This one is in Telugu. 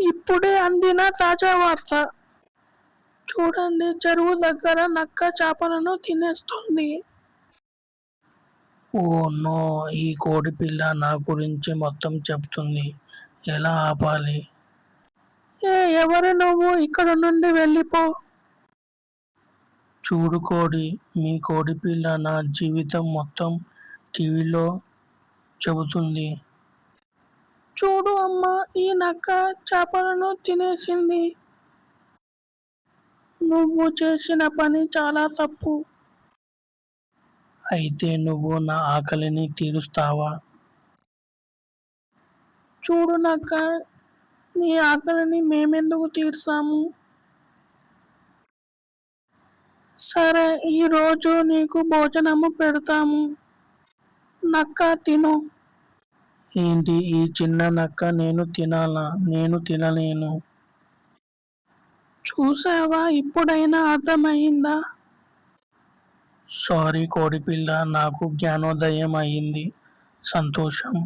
ఇప్పుడే అందిన తాజా వార్త. చూడండి, చెరువు దగ్గర నక్క చేపలను తినేస్తుంది. Oh no! ఈ కోడిపిల్ల నా గురించి మొత్తం చెప్తుంది. ఎలా ఆపాలి? ఎవరు నువ్వు? ఇక్కడ నుండి వెళ్ళిపో. చూడు కోడి, మీ కోడిపిల్ల నా జీవితం మొత్తం టీవీలో చెబుతుంది. చూడు అమ్మా, ఈ నక్క చేపలను తినేసింది. నువ్వు చేసిన పని చాలా తప్పు. అయితే నువ్వు నా ఆకలిని తీరుస్తావా? చూడు నక్క, నీ ఆకలిని మేమెందుకు తీర్చాము? సరే, ఈరోజు నీకు భోజనము పెడతాము. నక్క తిను. ఏంటి ఈ చిన్న నక్క నేను తినాలా? నేను తినలేను. చూసావా, ఇప్పుడైనా అర్థమయ్యిందా? సారీ కోడిపిల్ల, నాకు జ్ఞానోదయం అయింది. సంతోషం.